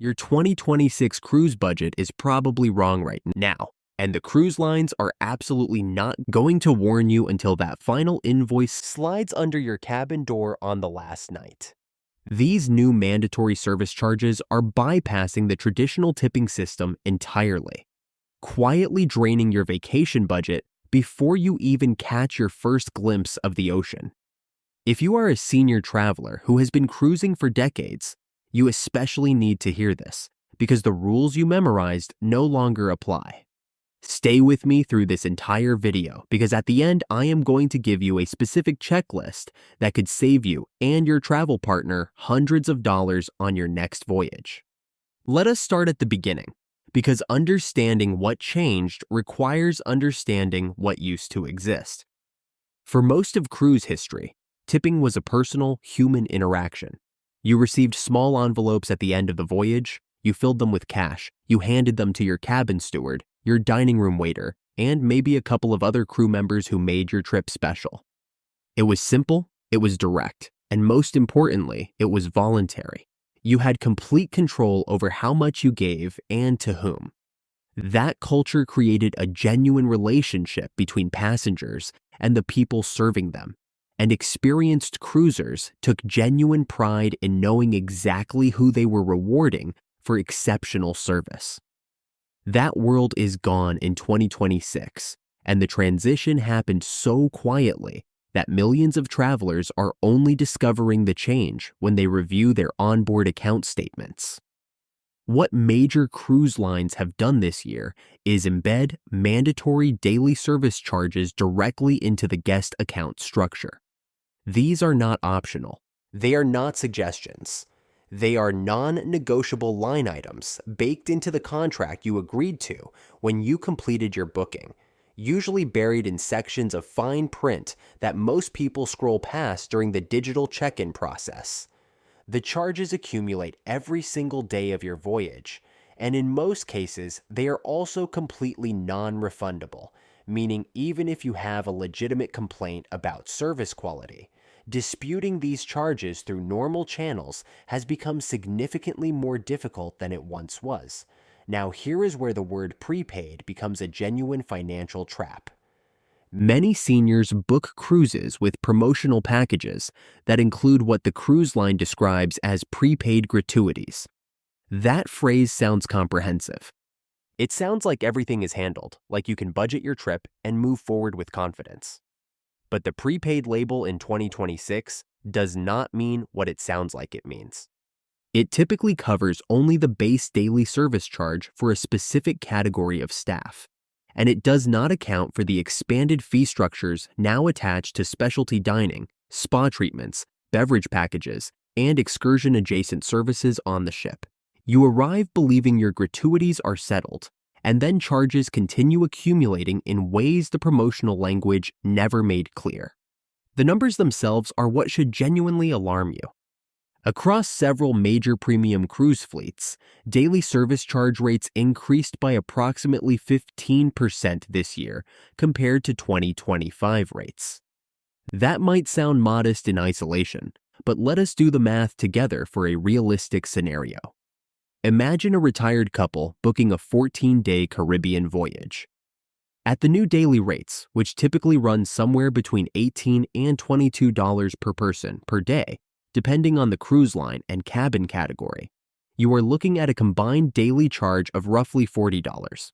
Your 2026 cruise budget is probably wrong right now, and the cruise lines are absolutely not going to warn you until that final invoice slides under your cabin door on the last night. These new mandatory service charges are bypassing the traditional tipping system entirely, quietly draining your vacation budget before you even catch your first glimpse of the ocean. If you are a senior traveler who has been cruising for decades, you especially need to hear this because the rules you memorized no longer apply. Stay with me through this entire video because at the end I am going to give you a specific checklist that could save you and your travel partner hundreds of dollars on your next voyage. Let us start at the beginning because understanding what changed requires understanding what used to exist. For most of cruise history, tipping was a personal, human interaction. You received small envelopes at the end of the voyage, you filled them with cash, you handed them to your cabin steward, your dining room waiter, and maybe a couple of other crew members who made your trip special. It was simple, it was direct, and most importantly, it was voluntary. You had complete control over how much you gave and to whom. That culture created a genuine relationship between passengers and the people serving them. And experienced cruisers took genuine pride in knowing exactly who they were rewarding for exceptional service. That world is gone in 2026, and the transition happened so quietly that millions of travelers are only discovering the change when they review their onboard account statements. What major cruise lines have done this year is embed mandatory daily service charges directly into the guest account structure. These are not optional. They are not suggestions. They are non-negotiable line items baked into the contract you agreed to when you completed your booking, usually buried in sections of fine print that most people scroll past during the digital check-in process. The charges accumulate every single day of your voyage, and in most cases, they are also completely non-refundable, meaning even if you have a legitimate complaint about service quality, disputing these charges through normal channels has become significantly more difficult than it once was. Now here is where the word prepaid becomes a genuine financial trap. Many seniors book cruises with promotional packages that include what the cruise line describes as prepaid gratuities. That phrase sounds comprehensive. It sounds like everything is handled, like you can budget your trip and move forward with confidence. But the prepaid label in 2026 does not mean what it sounds like it means. It typically covers only the base daily service charge for a specific category of staff, and it does not account for the expanded fee structures now attached to specialty dining, spa treatments, beverage packages, and excursion-adjacent services on the ship. You arrive believing your gratuities are settled, and then charges continue accumulating in ways the promotional language never made clear. The numbers themselves are what should genuinely alarm you. Across several major premium cruise fleets, daily service charge rates increased by approximately 15% this year compared to 2025 rates. That might sound modest in isolation, but let us do the math together for a realistic scenario. Imagine a retired couple booking a 14-day Caribbean voyage. At the new daily rates, which typically run somewhere between $18 and $22 per person per day, depending on the cruise line and cabin category, you are looking at a combined daily charge of roughly $40.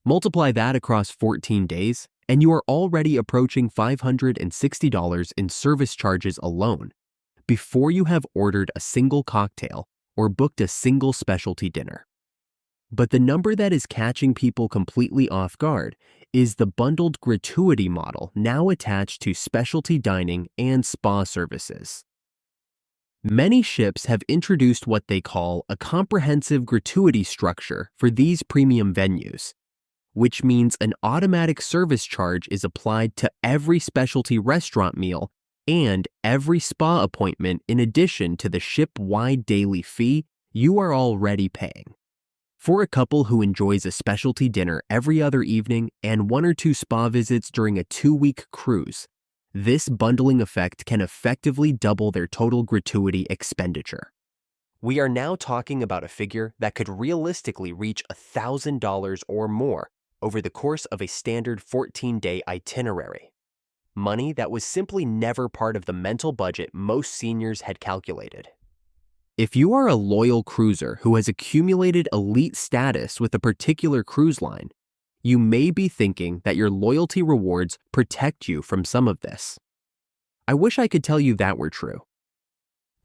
Multiply that across 14 days, and you are already approaching $560 in service charges alone, before you have ordered a single cocktail or booked a single specialty dinner. But the number that is catching people completely off guard is the bundled gratuity model now attached to specialty dining and spa services. Many ships have introduced what they call a comprehensive gratuity structure for these premium venues, which means an automatic service charge is applied to every specialty restaurant meal and every spa appointment in addition to the ship-wide daily fee you are already paying. For a couple who enjoys a specialty dinner every other evening and 1 or 2 spa visits during a 2-week cruise, this bundling effect can effectively double their total gratuity expenditure. We are now talking about a figure that could realistically reach $1,000 or more over the course of a standard 14-day itinerary. Money that was simply never part of the mental budget most seniors had calculated. If you are a loyal cruiser who has accumulated elite status with a particular cruise line, you may be thinking that your loyalty rewards protect you from some of this. I wish I could tell you that were true.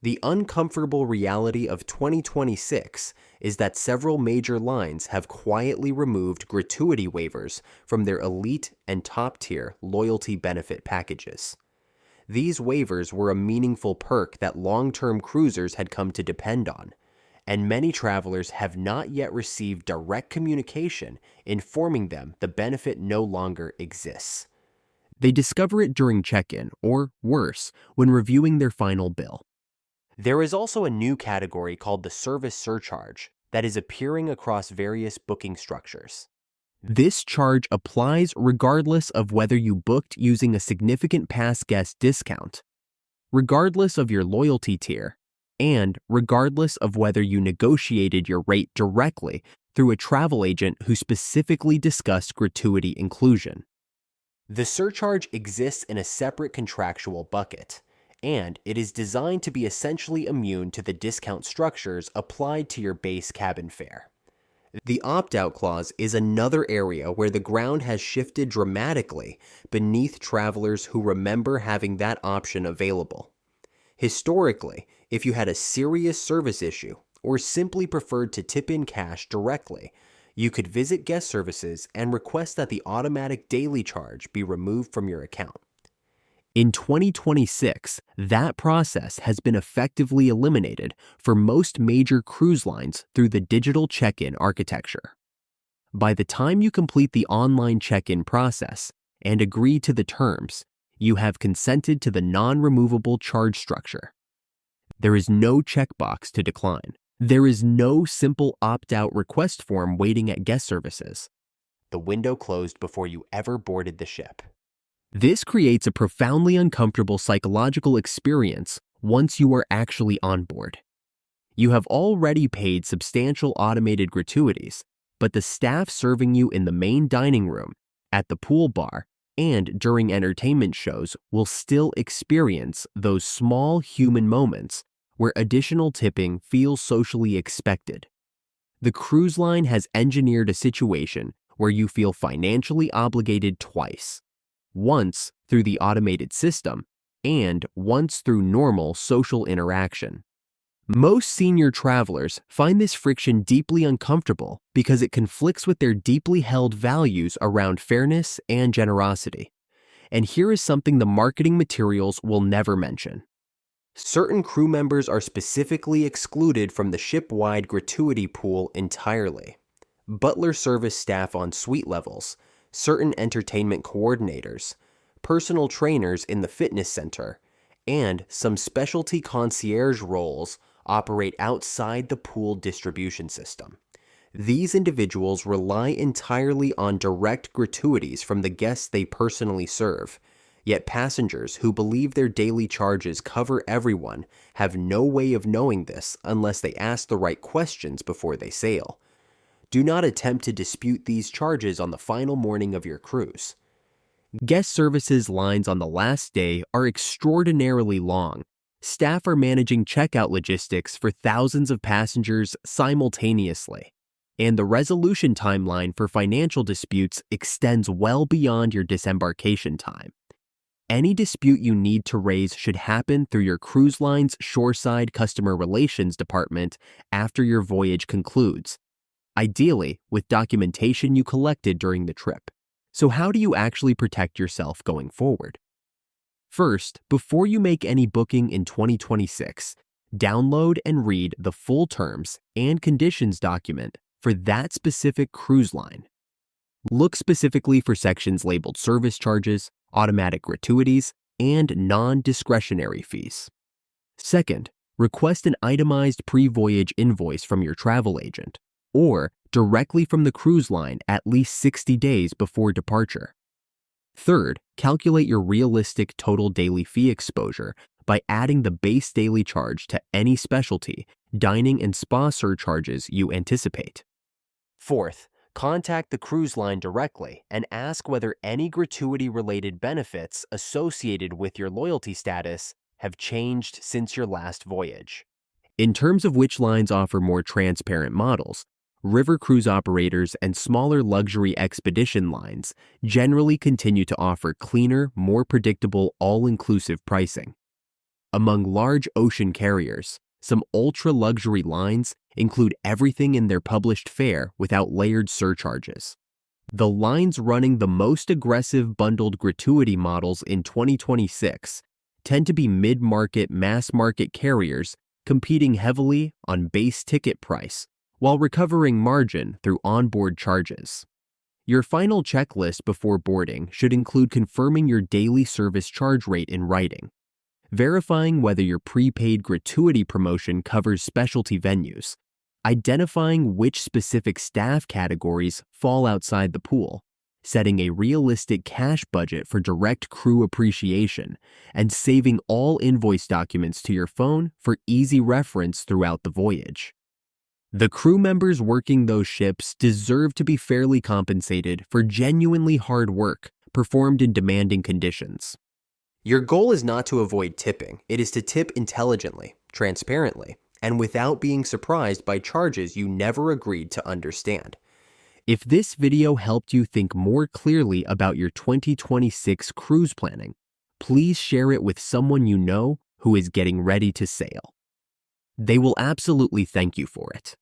The uncomfortable reality of 2026 is that several major lines have quietly removed gratuity waivers from their elite and top-tier loyalty benefit packages. These waivers were a meaningful perk that long-term cruisers had come to depend on, and many travelers have not yet received direct communication informing them the benefit no longer exists. They discover it during check-in, or worse, when reviewing their final bill. There is also a new category called the service surcharge that is appearing across various booking structures. This charge applies regardless of whether you booked using a significant past guest discount, regardless of your loyalty tier, and regardless of whether you negotiated your rate directly through a travel agent who specifically discussed gratuity inclusion. The surcharge exists in a separate contractual bucket, and it is designed to be essentially immune to the discount structures applied to your base cabin fare. The opt-out clause is another area where the ground has shifted dramatically beneath travelers who remember having that option available. Historically, if you had a serious service issue or simply preferred to tip in cash directly, you could visit guest services and request that the automatic daily charge be removed from your account. In 2026, that process has been effectively eliminated for most major cruise lines through the digital check-in architecture. By the time you complete the online check-in process and agree to the terms, you have consented to the non-removable charge structure. There is no checkbox to decline. There is no simple opt-out request form waiting at guest services. The window closed before you ever boarded the ship. This creates a profoundly uncomfortable psychological experience once you are actually on board. You have already paid substantial automated gratuities, but the staff serving you in the main dining room, at the pool bar, and during entertainment shows will still experience those small human moments where additional tipping feels socially expected. The cruise line has engineered a situation where you feel financially obligated twice. Once through the automated system, and once through normal social interaction. Most senior travelers find this friction deeply uncomfortable because it conflicts with their deeply held values around fairness and generosity. And here is something the marketing materials will never mention. Certain crew members are specifically excluded from the ship-wide gratuity pool entirely. Butler service staff on suite levels, certain entertainment coordinators, personal trainers in the fitness center, and some specialty concierge roles operate outside the pool distribution system. These individuals rely entirely on direct gratuities from the guests they personally serve, yet passengers who believe their daily charges cover everyone have no way of knowing this unless they ask the right questions before they sail. Do not attempt to dispute these charges on the final morning of your cruise. Guest services lines on the last day are extraordinarily long. Staff are managing checkout logistics for thousands of passengers simultaneously, and the resolution timeline for financial disputes extends well beyond your disembarkation time. Any dispute you need to raise should happen through your cruise line's shoreside customer relations department after your voyage concludes, ideally with documentation you collected during the trip. So how do you actually protect yourself going forward? First, before you make any booking in 2026, download and read the full terms and conditions document for that specific cruise line. Look specifically for sections labeled service charges, automatic gratuities, and non-discretionary fees. Second, request an itemized pre-voyage invoice from your travel agent, or directly from the cruise line at least 60 days before departure. Third, calculate your realistic total daily fee exposure by adding the base daily charge to any specialty, dining, and spa surcharges you anticipate. Fourth, contact the cruise line directly and ask whether any gratuity-related benefits associated with your loyalty status have changed since your last voyage. In terms of which lines offer more transparent models, river cruise operators and smaller luxury expedition lines generally continue to offer cleaner, more predictable, all-inclusive pricing. Among large ocean carriers, some ultra-luxury lines include everything in their published fare without layered surcharges. The lines running the most aggressive bundled gratuity models in 2026 tend to be mid-market, mass-market carriers competing heavily on base ticket price while recovering margin through onboard charges. Your final checklist before boarding should include confirming your daily service charge rate in writing, verifying whether your prepaid gratuity promotion covers specialty venues, identifying which specific staff categories fall outside the pool, setting a realistic cash budget for direct crew appreciation, and saving all invoice documents to your phone for easy reference throughout the voyage. The crew members working those ships deserve to be fairly compensated for genuinely hard work performed in demanding conditions. Your goal is not to avoid tipping. It is to tip intelligently, transparently, and without being surprised by charges you never agreed to understand. If this video helped you think more clearly about your 2026 cruise planning, please share it with someone you know who is getting ready to sail. They will absolutely thank you for it.